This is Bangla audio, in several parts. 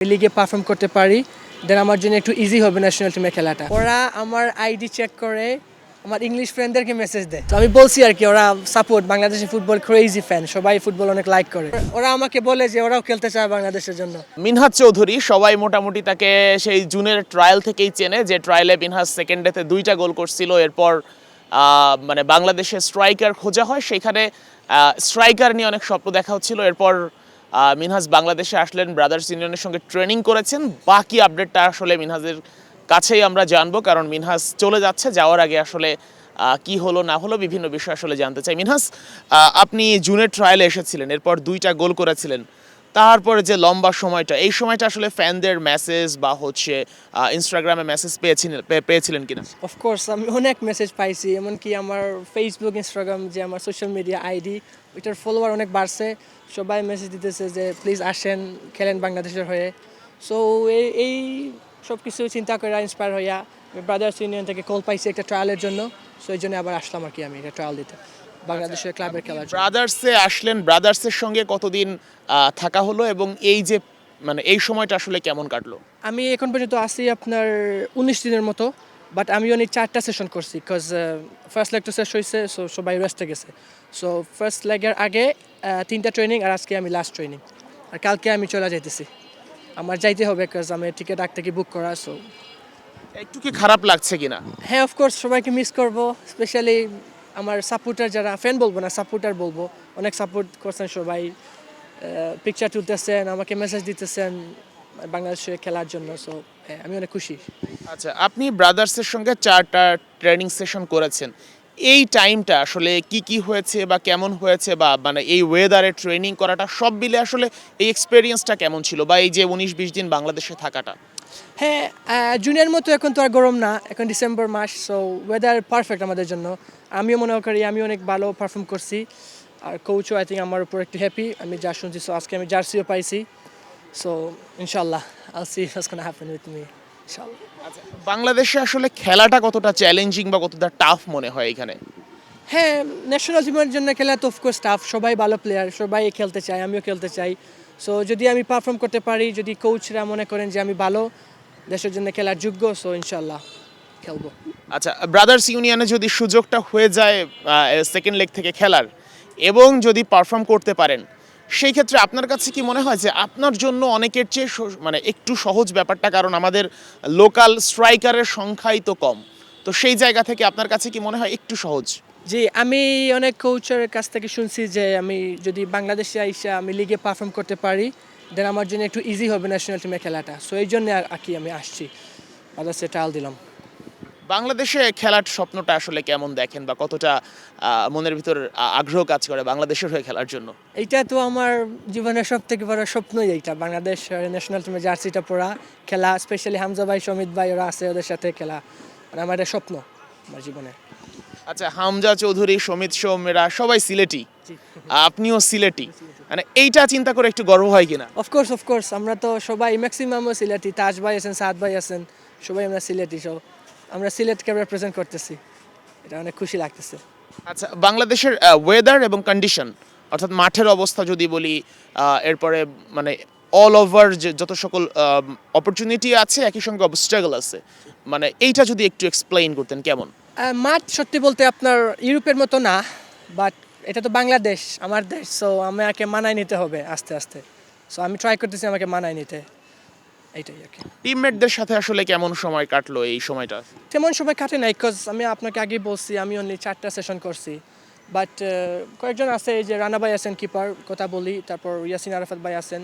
লিগে পারফর্ম করতে পারি দেন আমার জন্য একটু ইজি হবে ন্যাশনাল টিমে খেলাটা। ওরা আমার আইডি চেক করে আমার ইংলিশ ফ্রেন্ডদেরকে মেসেজ দেয়, তো আমি বলছি আর কি ওরা সাপোর্ট বাংলাদেশের ফুটবল ক্রেজি ফ্যান, সবাই ফুটবল অনেক লাইক করে। ওরা আমাকে বলে যে ওরাও খেলতে চায় বাংলাদেশের জন্য। মিনহাজ চৌধুরী সবাই মোটামুটি তাকে সেই জুনের ট্রায়াল থেকেই চেনে, যে ট্রায়ালে মিনহাজ সেকেন্ড ডেতে 2টা গোল করছিল। এরপর মানে বাংলাদেশের স্ট্রাইকার খোঁজা হয়, সেখানে স্ট্রাইকার নিয়ে অনেক স্বপ্ন দেখা হচ্ছিল। এরপর মিনহাজ বাংলাদেশে আসলেন, ব্রাদার্স ইউনিয়নের সঙ্গে ট্রেনিং করেছেন। বাকি আপডেটটা আসলে মিনহাজের কাছেই আমরা জানবো, কারণ মিনহাজ চলে যাচ্ছে, যাওয়ার আগে আসলে কি হলো না হলো বিভিন্ন বিষয় আসলে জানতে চাই। মিনহাজ, আপনি জুনের ট্রায়ালে এসেছিলেন, এরপর 2টা গোল করেছিলেন। তারপরে যে লম্বা সময়টা, এই সময়টা আসলে ফ্যানদের মেসেজ বা হচ্ছে ইনস্টাগ্রামে মেসেজ পেয়েছিলেন কিনা? অফকোর্স আমি অনেক মেসেজ পাইছি, এমনকি আমার ফেসবুক ইনস্টাগ্রাম যে আমার সোশ্যাল মিডিয়া আইডি, ওইটার ফলোয়ার অনেক বাড়ছে। সবাই মেসেজ দিতেছে যে প্লিজ আসেন খেলেন বাংলাদেশের হয়ে। সো এই সব কিছু চিন্তা করে ইন্সপায়ার হইয়া ব্রাদার্স ইউনিয়ন থেকে কল পাইছি একটা ট্রায়ালের জন্য। সো এই জন্য আবার আসলাম আর কি আমি এটা ট্রায়াল দিতে বাংলাদেশের ক্লাবের খেলার জন্য। ব্রাদার্সে আসলেন, ব্রাদার্সের সঙ্গে কতদিন থাকা হলো এবং এই যে মানে এই সময়টা আসলে কেমন কাটলো? আমি এখন পর্যন্ত আসি আপনার 19 দিনের মতো, বাট আমি অনেক 4টা সেশন করছি বিকজ ফার্স্ট লেগ তো শেষ হয়েছে, সো সবাই রেস্টে গেছে। সো ফার্স্ট লেগের আগে 3টা ট্রেনিং, আর আজকে আমি লাস্ট ট্রেনিং, আর কালকে আমি চলে যাইতেছি। আমার যাইতে হবে বিকজ আমি টিকিট আগ থেকে বুক করা। সো একটু কি খারাপ লাগছে কিনা? হ্যাঁ, অফকোর্স সবাইকে মিস করব, স্পেশালি আমার সাপোর্টার যারা, ফ্যান বলবো না সাপোর্টার বলবো, অনেক সাপোর্ট করছেন সবাই, পিকচার তুলতেছেন, আমাকে মেসেজ দিতেছেন বাংলাদেশে খেলার জন্য। সো আমি অনেক খুশি। আচ্ছা, আপনি ব্রাদার্সের সঙ্গে 4টা ট্রেনিং সেশন করেছেন। এই টাইমটা আসলে কি কি হয়েছে বা কেমন হয়েছে, বা মানে এই ওয়েদারে ট্রেনিং করাটা সব মিলে আসলে এই এক্সপেরিয়েন্সটা কেমন ছিল, বা এই যে 19-20 দিন বাংলাদেশে থাকাটা? হ্যাঁ, জুনের মতো এখন তো আর গরম না, এখন ডিসেম্বর মাস, সো ওয়েদার পারফেক্ট আমাদের জন্য। আমিও মনে করি আমি অনেক ভালো পারফর্ম করছি, আর কোচও আই থিঙ্ক আমার উপর একটু হ্যাপি, আমি যা শুনছি। সো আজকে আমি জার্সিও পাইছি। সো ইনশাল্লাহ we'll see what's gonna happen with me ইনশাল্লাহ। আচ্ছা, বাংলাদেশে আসলে খেলাটা কতটা চ্যালেঞ্জিং বা কতটা টাফ মনে হয় এখানে? হ্যাঁ, ন্যাশনাল টিমের জন্য খেলা তো অফকোর্স টাফ, সবাই ভালো প্লেয়ার, সবাই খেলতে চায়, আমিও খেলতে চাই। সো যদি আমি পারফর্ম করতে পারি, যদি কোচরা মনে করেন যে আমি ভালো, দেশের জন্য খেলার যোগ্য, সো ইনশাল্লাহ খেলবো। আচ্ছা, ব্রাদার্স ইউনিয়নে যদি সুযোগটা হয়ে যায় সেকেন্ড লেগ থেকে খেলার, এবং যদি পারফর্ম করতে পারেন, সেই ক্ষেত্রে আপনার কাছে কি মনে হয় যে আপনার জন্য অনেকের চেয়ে মানে একটু সহজ ব্যাপারটা, কারণ আমাদের লোকাল স্ট্রাইকারের সংখ্যাই তো কম, তো সেই জায়গা থেকে আপনার কাছে কি মনে হয় একটু সহজ? জি, আমি অনেক কোচের কাছ থেকে শুনছি যে আমি যদি বাংলাদেশে আইসা আমি লিগে পারফর্ম করতে পারি দেন আমার জন্য একটু ইজি হবে ন্যাশনাল টিমে খেলাটা। সো এই জন্য আর কি আমি আসছি, বাংলাদেশে ট্রায়াল দিলাম। বাংলাদেশে খেলার স্বপ্নটা আসলে কেমন দেখেন, বা কতটা মনের ভিতর আগ্রহ কাজ করে বাংলাদেশের হয়ে খেলার জন্য? এইটা তো আমার জীবনের সব থেকে বড় স্বপ্নই, এইটা বাংলাদেশ ন্যাশনাল টিমে জার্সিটা পরা খেলা, স্পেশালি হামজা ভাই, সমিত ভাই, ওরা আছে, ওদের সাথে খেলা মানে আমার একটা স্বপ্ন আমার জীবনে। আচ্ছা, হামজা চৌধুরী, সমিত সোমেরা সবাই সিলেটি, আপনিও সিলেটি, মানে এইটা চিন্তা করে একটু গর্ব হয় কিনা? অফকোর্স আমরা তো সবাই ম্যাক্সিমামও সিলেটি, তাজ ভাই আছেন, সাদ ভাই আছেন, সবাই আমরা সিলেটি। সো আমরা সিলেটকে রিপ্রেজেন্ট করতেছি, এটা অনেক খুশি লাগতেছে। আচ্ছা, বাংলাদেশের ওয়েদার এবং কন্ডিশন, অর্থাৎ মাঠের অবস্থা যদি বলি, এরপরে মানে অল ওভার যে যত সকল অপরচুনিটি আছে, একই সঙ্গে অবস্ট্রাগল আছে, মানে এইটা যদি একটু এক্সপ্লেইন করতেন কেমন? মাঠ সত্যি বলতে আপনার ইউরোপের মতো না, বাট এটা তো বাংলাদেশ, আমার দেশ, সো আমাকে মানায় নিতে হবে আস্তে আস্তে। সো আমি ট্রাই করতেছি আমাকে মানায় নিতে, এইটাই আর কি। টিমমেটদের সাথে আসলে কেমন সময় কাটলো এই সময়টা? তেমন সময় কাটে নাই, বিকজ আমি আপনাকে আগে বলছি আমি অনলি 4টা সেশন করছি, বাট কয়েকজন আছে, এই যে রানা ভাই আছেন কিপার, কথা বলি, তারপর ইয়াসিন আরাফাত ভাই আছেন,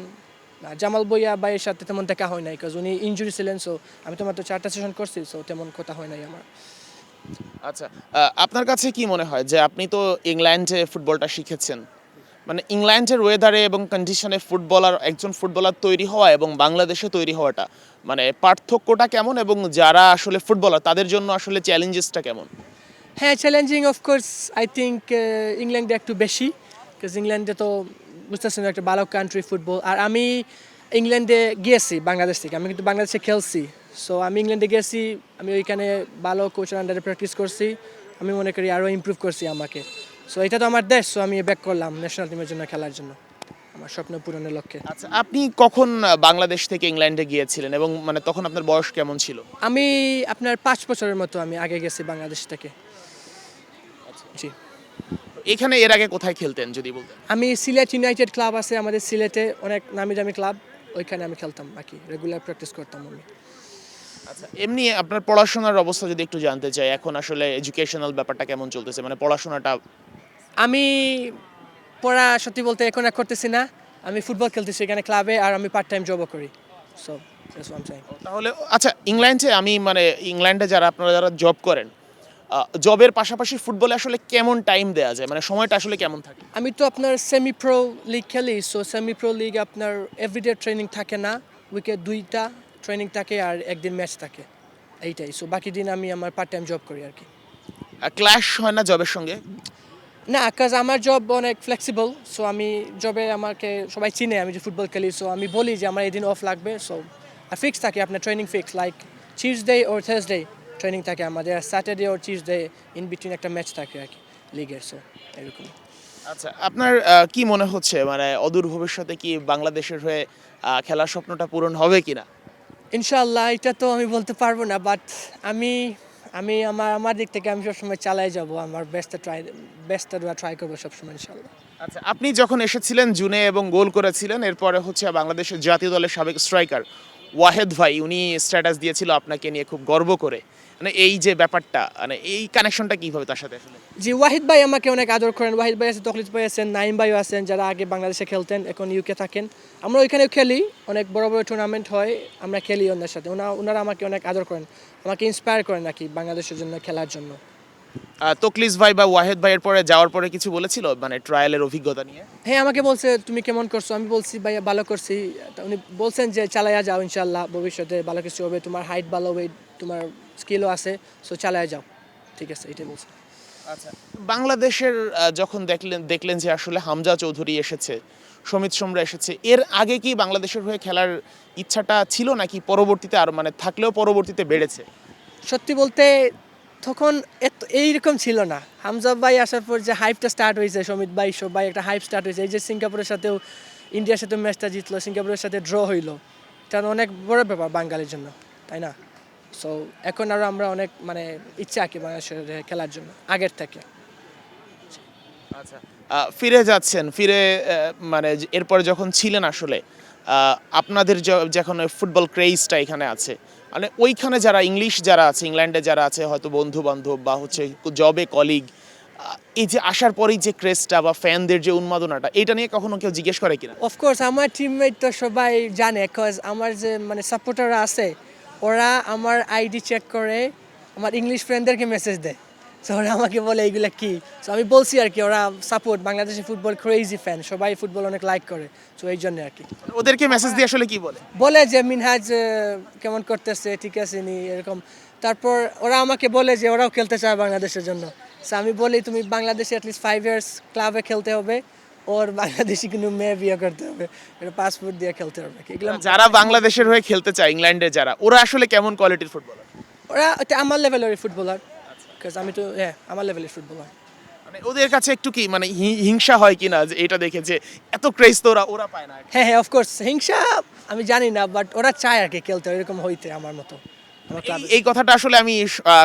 জামাল বইয়া ভাইয়ের সাথে তেমন দেখা হয় নাই, বিকজ উনি ইনজুরি ছিলেন। সো আমি তো মাত্র 4টা সেশন করছি, সো তেমন কথা হয় নাই আমার। আচ্ছা, আপনার কাছে কি মনে হয় যে আপনি তো ইংল্যান্ডে ফুটবলটা শিখেছেন, মানে ইংল্যান্ডের ওয়েদারে এবং কন্ডিশনে একজন ফুটবলার তৈরি হওয়া এবং বাংলাদেশে তৈরি হওয়াটা, মানে পার্থক্যটা কেমন, এবং যারা আসলে ফুটবলার তাদের জন্য আসলে চ্যালেঞ্জেসটা কেমন? হ্যাঁ, চ্যালেঞ্জিং অফকোর্স, আই থিঙ্ক ইংল্যান্ডে একটু বেশি, বিকজ ইংল্যান্ডে তো বুঝতেছেন একটা ভালো কান্ট্রি ফুটবল, আর আমি ইংল্যান্ডে গিয়েছি বাংলাদেশ থেকে, আমি কিন্তু বাংলাদেশে খেলছি। সো আমি ইংল্যান্ডে গেছি, আমি ওইখানে ভালো কোচের আন্ডারে প্র্যাকটিস করছি, আমি মনে করি আরও ইমপ্রুভ করছি আমাকে। সো এটা তো আমার দেশ, সো আমি ব্যাক করলাম ন্যাশনাল টিমের জন্য খেলার জন্য। আমার স্বপ্ন পূরণের লক্ষ্যে। আচ্ছা, আপনি কখন বাংলাদেশ থেকে ইংল্যান্ডে গিয়েছিলেন এবং মানে তখন আপনার বয়স কেমন ছিল? আমি আপনার 5 বছরের মতো আমি আগে গেছি বাংলাদেশ থেকে। জি। এখানে এর আগে কোথায় খেলতেন যদি বলতেন? আমি সিলেট ইউনাইটেড ক্লাব আছে আমাদের সিলেটে, অনেক নামি দামি ক্লাব, ওইখানে আমি খেলতাম বাকি রেগুলার প্র্যাকটিস করতাম আমি। আচ্ছা, এমনি আপনার পড়াশোনার অবস্থা যদি একটু জানতে চাই, এখন আসলে এডুকেশনাল ব্যাপারটা কেমন চলতেছে, মানে পড়াশোনাটা? আমি পড়া সত্যি বলতে এখন আর করতেছি না, আমি ফুটবল খেলতেছি এখানে ক্লাবে, আর আমি পার্ট টাইম জবও করি। So that's what I am saying. তাহলে আচ্ছা, ইংল্যান্ডে আমি মানে ইংল্যান্ডে যারা আপনারা যারা জব করেন, জবের পাশাপাশি ফুটবলে আসলে কেমন টাইম দেওয়া যায়, মানে সময়টা আসলে কেমন থাকে? আমি তো আপনার সেমি প্রো লিগ খেলি, সো সেমি প্রো লিগ আপনার এভরিডে ট্রেনিং থাকে না, উইকে 2টা ট্রেনিং থাকে আর একদিন ম্যাচ থাকে, এইটাই। সো বাকি দিন আমি আমার পার্ট টাইম জব করি আর কি। ক্ল্যাশ হয় না জবের সঙ্গে? না, কাজ আমার জব অনেক ফ্লেক্সিবল, সো আমি জবে আমাকে সবাই চিনে আমি যে ফুটবল খেলি, সো আমি বলি যে আমার এদিন অফ লাগবে, সো ফিক্স থাকে আপনার ট্রেনিং ফিক্স, লাইক টিউসডে ওর থার্সডে ট্রেনিং থাকে আমাদের, Saturday or Tuesday in between একটা ম্যাচ থাকে আর কি লিগের, সো এরকম। আচ্ছা, আপনার কি মনে হচ্ছে মানে অদূর ভবিষ্যতে কি বাংলাদেশের হয়ে খেলার স্বপ্নটা পূরণ হবে কিনা? ইনশাআল্লাহ এটা তো আমি বলতে পারবো না, বাট আমি আমি আমার আমার দিক থেকে আমি সবসময় চালাই যাব, আমার বেস্টটা ট্রাই করবো সবসময় ইনশাআল্লাহ। আচ্ছা, আপনি যখন এসেছিলেন জুনে এবং গোল করেছিলেন, এরপরে হচ্ছে বাংলাদেশের জাতীয় দলের সাবেক স্ট্রাইকার ওয়াহেদ ভাই উনি স্ট্যাটাস দিয়েছিল আপনাকে নিয়ে খুব গর্ব করে, মানে এই যে ব্যাপারটা, মানে এই কানেকশনটা কিভাবে তার সাথে আসলে? জি, ওয়াহিদ ভাই আমাকে অনেক আদর করেন, ওয়াহিদ ভাই আছে, তখলিদ ভাই আছেন, নাইম ভাইও আছেন, যারা আগে বাংলাদেশে খেলতেন এখন ইউকে থাকেন। আমরা ওইখানেও খেলি, অনেক বড় বড় টুর্নামেন্ট হয়, আমরা খেলি ওনার সাথে, ওনারা আমাকে অনেক আদর করেন, আমাকে ইন্সপায়ার করেন নাকি বাংলাদেশের জন্য খেলার জন্য। তকলিস ভাই বা ওয়াহেদ ভাইয়ের পরে যাওয়ার পরে কিছু বলেছিল মানে ট্রায়ালের অভিজ্ঞতা নিয়ে? হ্যাঁ, আমাকে বলছে তুমি কেমন করছো, আমি বলছি ভাইয়া ভালো করছি। তা উনি বলছেন যে চালাইয়া যাও, ইনশাল্লাহ ভবিষ্যতে ভালো কিছু হবে, তোমার হাইট ভালো হবে, তোমার স্কিলও আছে, সো চালাইয়া যাও, ঠিক আছে, এটাই বলছে। আচ্ছা, বাংলাদেশের যখন দেখলেন যে আসলে হামজা চৌধুরী এসেছে, সমিত সোমরা এসেছে, এর আগে কি বাংলাদেশের হয়ে খেলার ইচ্ছাটা ছিল নাকি পরবর্তীতে আর মানে থাকলেও পরবর্তীতে বেড়েছে? সত্যি বলতে তখন এইরকম ছিল না, হামজা ভাই আসার পর যে হাইপটা স্টার্ট হয়েছে, সমিত ভাই সবাই একটা হাইপ স্টার্ট হয়েছে, এই যে সিঙ্গাপুরের সাথেও ইন্ডিয়ার সাথে ম্যাচটা জিতলো, সিঙ্গাপুরের সাথে ড্র হইলো, এটা অনেক বড় ব্যাপার বাঙালির জন্য, তাই না? সো এখন আরও আমরা অনেক মানে ইচ্ছা আঁকি বাংলাদেশের খেলার জন্য আগের থেকে। আচ্ছা, ফিরে যাচ্ছেন, ফিরে মানে এরপরে যখন ছিলেন আসলে আপনাদের যখন ফুটবল ক্রেজটা এখানে আছে, মানে ওইখানে যারা ইংলিশ যারা আছে, ইংল্যান্ডে যারা আছে, হয়তো বন্ধু বান্ধব বা হচ্ছে জবে কলিগ, এই যে আসার পরেই যে ক্রেজটা বা ফ্যানদের যে উন্মাদনাটা, এটা নিয়ে কখনো কেউ জিজ্ঞেস করে কিনা? অফকোর্স আমার টিমমেট তো সবাই জানে, কজ আমার যে মানে সাপোর্টাররা আছে ওরা আমার আইডি চেক করে আমার ইংলিশ ফ্রেন্ডদেরকে মেসেজ দেয়, সো ওরা আমাকে বলে এইগুলো কি, সো আমি বলছি আর কি ওরা support, Bangladeshi football crazy fan, সবাই ফুটবল অনেক লাইক করে, সো এই জন্য আর কি। ওদেরকে মেসেজ দিয়ে আসলে কি বলে? বলে যে মিনহাজ কেমন করতেছে, ঠিক আছে নি, এরকম। তারপর ওরা আমাকে বলে যে ওরাও খেলতে চায় বাংলাদেশের জন্য, সো আমি বলি তুমি বাংলাদেশে অ্যাটলিস্ট 5 ইয়ার্স ক্লাবে খেলতে হবে, ওর বাংলাদেশি কোনো মেয়ে বিয়ে করতে হবে, এটা পাসপোর্ট দিয়ে খেলতে হবে, এগুলো যারা বাংলাদেশের হয়ে খেলতে চায় ইংল্যান্ডে যারা, ওরা আসলে কেমন কোয়ালিটির ফুটবলার? ওরা এটা আমার লেভেলের ফুটবলার, কাজ আমি তো হ্যাঁ আমার লেভেলের ফুটবলার। মানে ওদের কাছে একটু কি মানে হিংসা হয় কিনা যে এটা দেখে যে এত ক্রেজ তো ওরা ওরা পায় না? হ্যাঁ হ্যাঁ, অফকোর্স হিংসা আমি জানি না, বাট ওরা চায় আর কি খেলতে এরকম হইতে আমার মতো আমার ক্লাবে। এই কথাটা আসলে আমি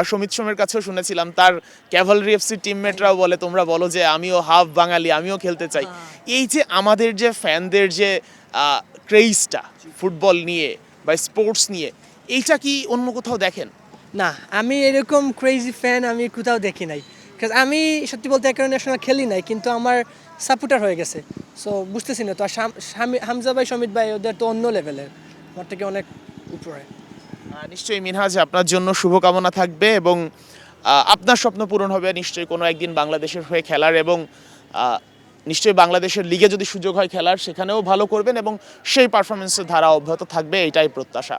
সমিত সোমের কাছেও শুনেছিলাম, তার ক্যাভালরি এফসি টিমমেটরাও বলে, তোমরা বলো যে আমিও হাফ বাঙালি, আমিও খেলতে চাই। এই যে আমাদের যে ফ্যানদের যে ক্রেজটা ফুটবল নিয়ে বা স্পোর্টস নিয়ে, এইটা কি অন্য কোথাও দেখেন? না, আমি এরকম ক্রেজি ফ্যান আমি কোথাও দেখি নাই, কারণ আমি সত্যি বলতে এক ন্যাশনাল খেলি নাই, কিন্তু আমার সাপোর্টার হয়ে গেছে, সো বুঝতেছি না তো। আর হামজা ভাই সমিত ভাই ওদের তো অন্য লেভেলের, আমার থেকে অনেক উপরে। নিশ্চয়ই মিনহাজ, আপনার জন্য শুভকামনা থাকবে এবং আপনার স্বপ্ন পূরণ হবে নিশ্চয়ই কোনো একদিন বাংলাদেশের হয়ে খেলার, এবং নিশ্চয়ই বাংলাদেশের লিগে যদি সুযোগ হয় খেলার সেখানেও ভালো করবেন এবং সেই পারফরমেন্সের ধারা অব্যাহত থাকবে, এটাই প্রত্যাশা।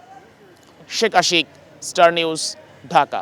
Sheikh Ashiq, star news, Dhaka.